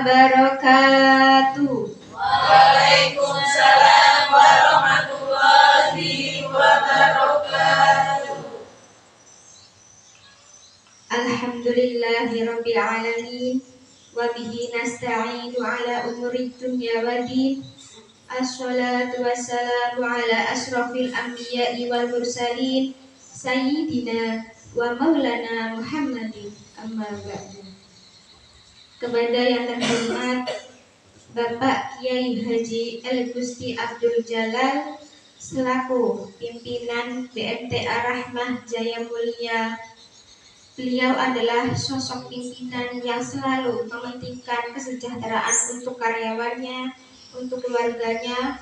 wabarakatuh. Waalaikumsalam warahmatullahi wabarakatuh. Alhamdulillahirabbil alamin wa bihi nasta'inu ala umuri dunya waddin. Assalatu wassalamu ala asrafil anbiya'i wal mursalin sayyidina wa maulana Muhammadin, amma ba'du. Kepada yang terhormat Bapak Kiai Haji El Gusti Abdul Jalal selaku pimpinan BMTA Rahmah Jaya Mulia. Beliau adalah sosok pimpinan yang selalu mementingkan kesejahteraan untuk karyawannya, untuk keluarganya,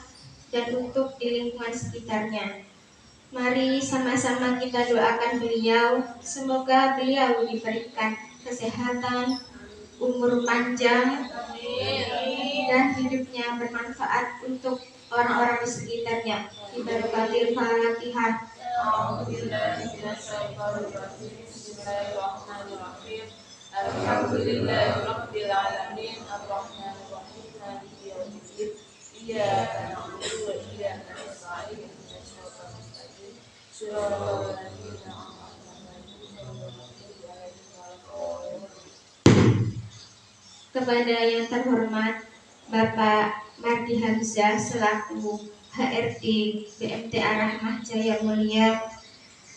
dan untuk di lingkungan sekitarnya. Mari sama-sama kita doakan beliau, semoga beliau diberikan kesehatan, umur panjang, dan hidupnya bermanfaat untuk orang-orang di sekitarnya. Ibarokatil Fatihah. Bismillahirrahmanirrahim. Alhamdulillahirabbil alamin. Arrahmanir rahim. Maliki yaumiddin. Iyyaka na'budu wa iyyaka nasta'in. Ihdinas siratal mustaqim. Shiratal ladzina an'amta 'alaihim ghairil maghdubi 'alaihim waladdallin. Kepada yang terhormat Bapak Mardi Hamzah selaku HRD BMTA Rahmah Jaya Mulia,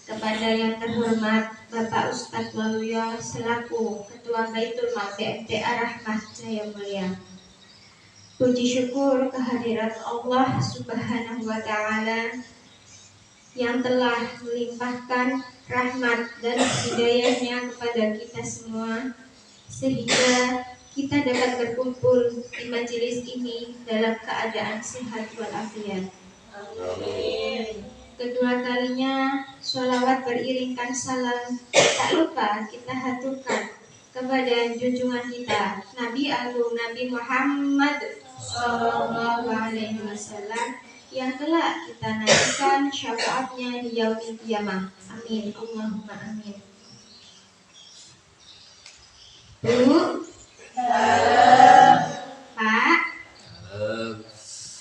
kepada yang terhormat Bapak Ustadz Waluyo selaku Ketua Baitul Mal BMTA Rahmah Jaya Mulia. Puji syukur kehadirat Allah Subhanahu wa Ta'ala yang telah melimpahkan rahmat dan hidayahnya kepada kita semua, sehingga kita dapat berkumpul di majelis ini dalam keadaan sehat walafiat. Amin. Kedua kalinya sholawat beriringkan salam tak lupa kita haturkan kepada junjungan kita Nabi Agung Nabi Muhammad Sallallahu Alaihi Wasallam yang telah kita nantikan syafaatnya di yaumil qiyamah. Amin. Allahumma amin. Bu, Pak,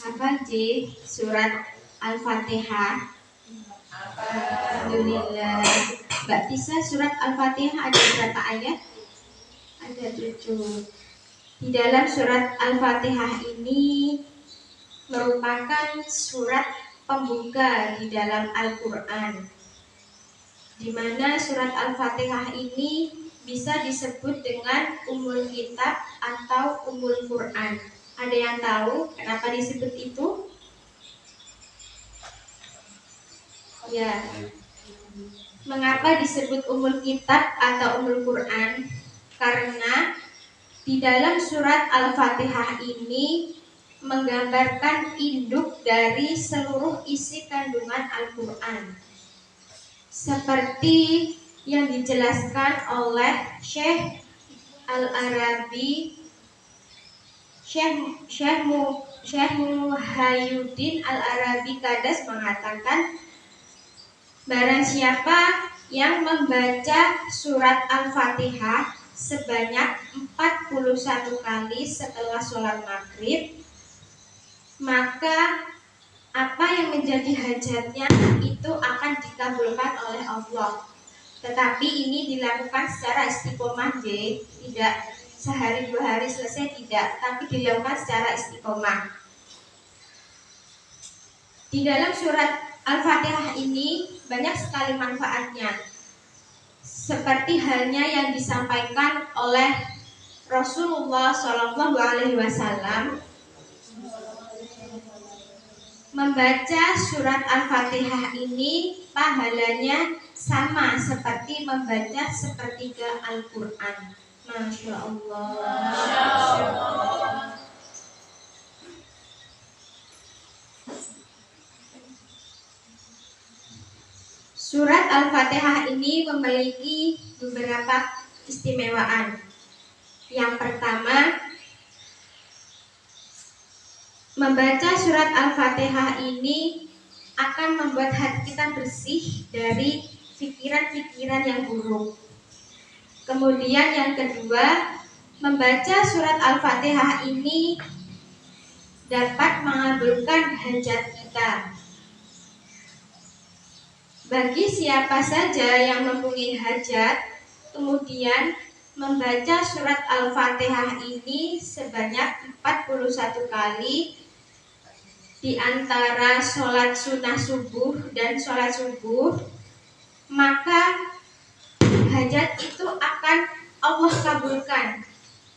hafal J surat Al-Fatihah. Alhamdulillah. Mbak Tisa, surat Al-Fatihah ada berapa ayat? Ada 7. Di dalam surat Al-Fatihah ini merupakan surat pembuka di dalam Al-Quran, di mana surat Al-Fatihah ini bisa disebut dengan Ummul Kitab atau Ummul Quran. Ada yang tahu kenapa disebut itu? Ya. Mengapa disebut Ummul Kitab atau Ummul Quran? Karena di dalam surat Al-Fatihah ini menggambarkan induk dari seluruh isi kandungan Al-Quran, seperti yang dijelaskan oleh Syekh Al-Arabi, Syekh Muhyiddin Al-Arabi Kadas mengatakan, barang siapa yang membaca surat Al-Fatihah sebanyak 41 kali setelah sholat maghrib, maka apa yang menjadi hajatnya itu akan dikabulkan oleh Allah. Tetapi ini dilakukan secara istiqomah, tidak sehari 2 hari selesai, tidak, tapi dilakukan secara istiqomah. Di dalam surat Al-Fatihah ini banyak sekali manfaatnya, seperti halnya yang disampaikan oleh Rasulullah SAW. Membaca surat Al-Fatihah ini pahalanya sama seperti membaca sepertiga Al-Quran. Masya Allah. Surat Al-Fatihah ini memiliki beberapa keistimewaan. Yang pertama, membaca surat Al-Fatihah ini akan membuat hati kita bersih dari pikiran-pikiran yang buruk. Kemudian yang kedua, Membaca surat Al-Fatihah ini dapat mengabulkan hajat kita. Bagi siapa saja yang mempunyai hajat, kemudian membaca surat Al-Fatihah ini sebanyak 41 kali di antara sholat sunnah subuh dan sholat subuh, maka hajat itu akan Allah kabulkan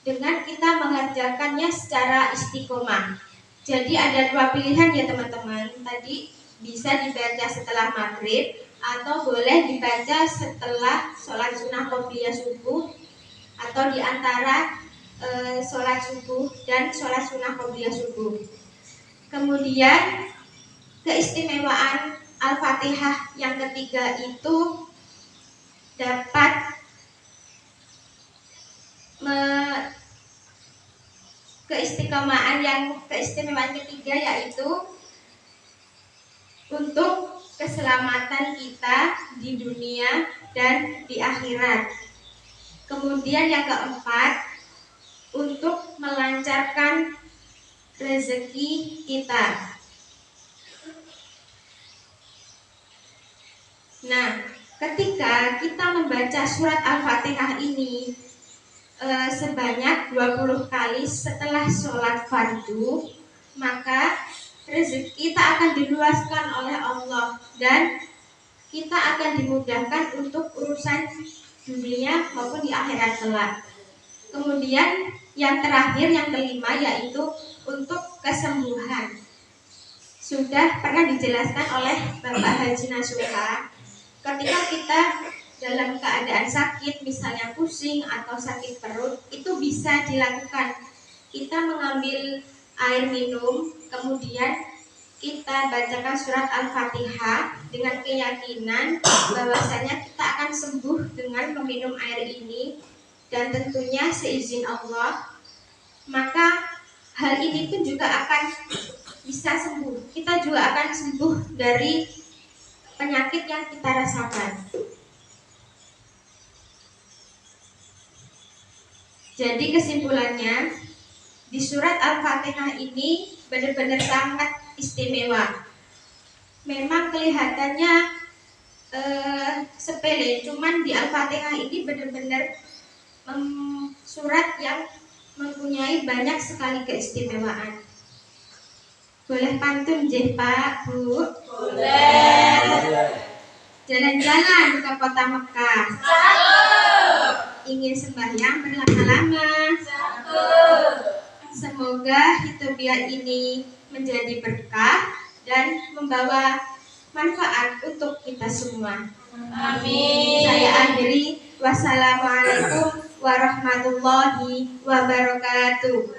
dengan kita mengerjakannya secara istiqomah. Jadi ada dua pilihan ya teman-teman. Tadi bisa dibaca setelah maghrib atau boleh dibaca setelah sholat sunnah qobliyah subuh atau di antara sholat subuh dan sholat sunnah qobliyah subuh. Kemudian keistimewaan Al-Fatihah yang ketiga itu dapat keistimewaan ketiga yaitu untuk keselamatan kita di dunia dan di akhirat. Kemudian yang keempat, untuk melancarkan rezeki kita. Nah, ketika kita membaca surat Al-Fatihah ini sebanyak 20 kali setelah sholat fardu, maka rezeki kita akan diluaskan oleh Allah dan kita akan dimudahkan untuk urusan dunia maupun di akhirat kelak. Kemudian yang terakhir, yang kelima, yaitu untuk kesembuhan. Sudah pernah dijelaskan oleh Bapak Haji Nasuha, ketika kita dalam keadaan sakit, misalnya pusing atau sakit perut, itu bisa dilakukan. Kita mengambil air minum, kemudian kita bacakan surat Al-Fatihah dengan keyakinan bahwasanya kita akan sembuh dengan meminum air ini, dan tentunya seizin Allah, maka hal ini pun juga akan bisa sembuh. Kita juga akan sembuh dari penyakit yang kita rasakan. Jadi kesimpulannya, di surat Al-Fatihah ini benar-benar sangat istimewa. Memang kelihatannya sepele, cuman di Al-Fatihah ini benar-benar surat yang mempunyai banyak sekali keistimewaan. Boleh pantun je Pak, Bu? Boleh. Jalan-jalan ke kota Mekah. Ingin sembahyang berlama-lama. Semoga hidupnya ini menjadi berkah dan membawa manfaat untuk kita semua. Amin. Saya akhiri. Wassalamualaikum warahmatullahi wabarakatuh.